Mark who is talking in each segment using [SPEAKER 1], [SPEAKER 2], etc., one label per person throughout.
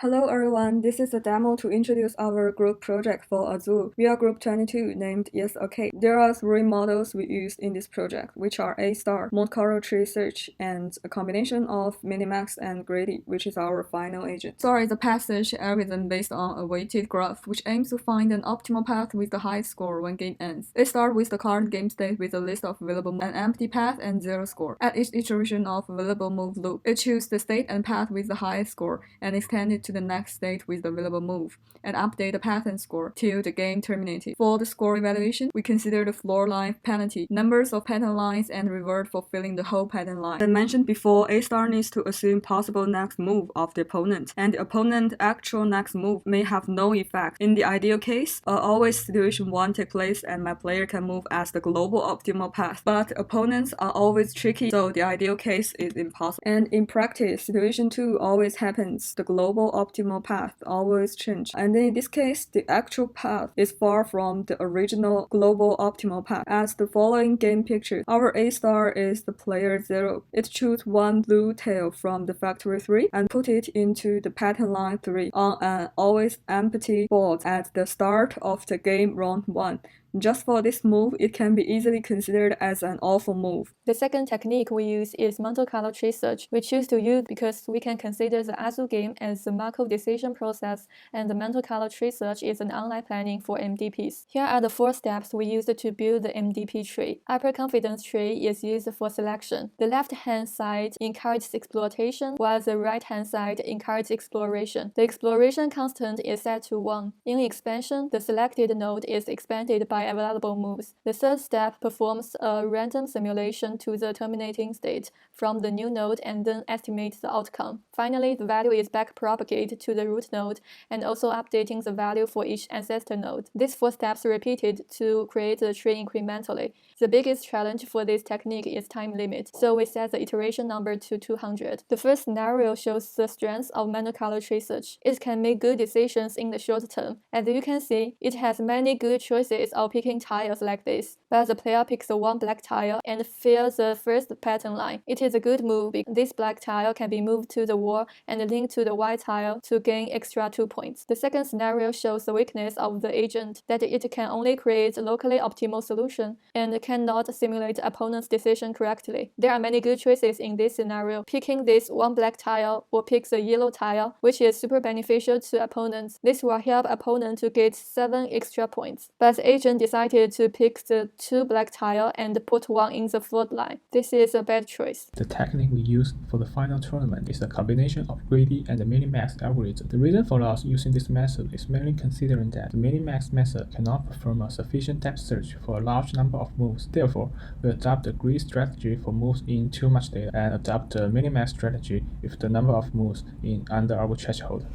[SPEAKER 1] Hello everyone, this is a demo to introduce our group project for Azure. We are group 22 named Yes OK. There are three models we used in this project, which are A-star, Monte tree search, and a combination of Minimax and Creedy, which is our final agent. Star is a path search algorithm based on a weighted graph, which aims to find an optimal path with the highest score when game ends. It starts with the current game state with a list of available an empty path and zero score. At each iteration of available move loop, it chooses the state and path with the highest score and extends it to the next state with the available move, and update the path and score till the game terminated. For the score evaluation, we consider the floor line penalty, numbers of pattern lines, and reward for filling the whole pattern line. As mentioned before, A-star needs to assume possible next move of the opponent, and the opponent's actual next move may have no effect. In the ideal case, always situation 1 take place and my player can move as the global optimal path, but opponents are always tricky, so the ideal case is impossible. And in practice, situation 2 always happens. The global optimal path always change, and in this case, the actual path is far from the original global optimal path. As the following game picture, our A-star is the player 0. It chooses one blue tail from the factory 3 and put it into the pattern line 3 on an always empty board at the start of the game round 1. Just for this move, it can be easily considered as an awful move.
[SPEAKER 2] The second technique we use is Monte tree search. We choose to use because we can consider the Azure game as the Markov decision process, and the Monte tree search is an online planning for MDPs. Here are the 4 steps we use to build the MDP tree. Upper confidence tree is used for selection. The left-hand side encourages exploitation, while the right-hand side encourages exploration. The exploration constant is set to 1. In expansion, the selected node is expanded by available moves. The third step performs a random simulation to the terminating state from the new node and then estimates the outcome. Finally, the value is backpropagated to the root node and also updating the value for each ancestor node. These 4 steps are repeated to create the tree incrementally. The biggest challenge for this technique is time limit, so we set the iteration number to 200. The first scenario shows the strength of Monte tree search. It can make good decisions in the short term. As you can see, it has many good choices of picking tiles like this, where the player picks one black tile and fills the first pattern line. It is a good move because this black tile can be moved to the wall and linked to the white tile to gain extra 2 points. The second scenario shows the weakness of the agent, that it can only create a locally optimal solution and cannot simulate opponent's decision correctly. There are many good choices in this scenario. Picking this one black tile or pick the yellow tile, which is super beneficial to opponents. This will help opponent to get 7 extra points. But the agent decided to pick the 2 black tile and put 1 in the flood line. This is a bad choice.
[SPEAKER 3] The technique we use for the final tournament is a combination of Creedy and the Minimax algorithm. The reason for us using this method is mainly considering that the Minimax method cannot perform a sufficient depth search for a large number of moves. Therefore, we adopt the Creedy strategy for moves in too much data and adopt the Minimax strategy if the number of moves in under our threshold.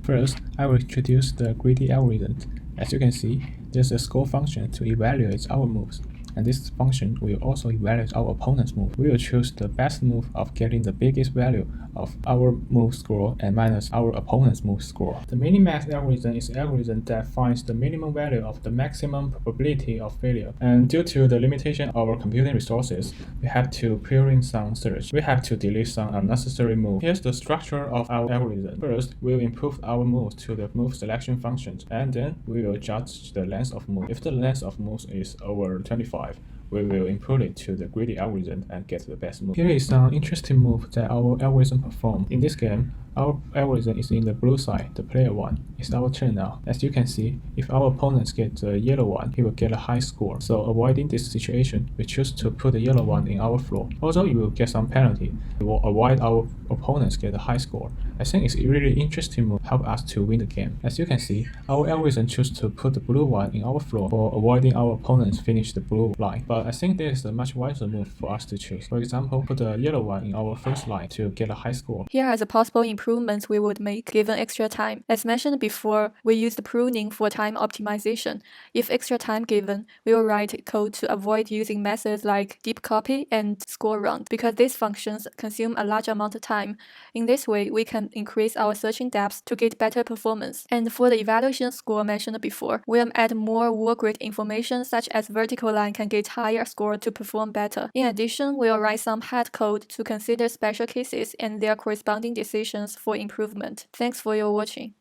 [SPEAKER 3] First, I will introduce the Creedy algorithm. As you can see, there's a score function to evaluate our moves, and this function will also evaluate our opponent's move. We will choose the best move of getting the biggest value of our move score and minus our opponent's move score. The Minimax algorithm is an algorithm that finds the minimum value of the maximum probability of failure. And due to the limitation of our computing resources, we have to pure in some search. We have to delete some unnecessary moves. Here's the structure of our algorithm. First, we will input our moves to the move selection function, and then we will judge the length of move. If the length of moves is over 25, we will input it to the Creedy algorithm and get the best move. Here is some interesting move that our algorithm performs. In this game, our algorithm is in the blue side, the player 1. It's our turn now. As you can see, if our opponents get the yellow one, he will get a high score. So avoiding this situation, we choose to put the yellow one in our floor. Although you will get some penalty, we will avoid our opponents get a high score. I think it's a really interesting move, help us to win the game. As you can see, our algorithm choose to put the blue one in our floor for avoiding our opponents finish the blue line. But I think there is a much wiser move for us to choose. For example, put the yellow one in our first line to get a high score.
[SPEAKER 2] Here are the possible improvements we would make given extra time. As mentioned before, we use the pruning for time optimization. If extra time given, we will write code to avoid using methods like deep copy and score round, because these functions consume a large amount of time. In this way, we can increase our searching depth to get better performance. And for the evaluation score mentioned before, we'll add more word grid information such as vertical line can get higher score to perform better. In addition, we'll write some hard code to consider special cases and their corresponding decisions for improvement. Thanks for your watching.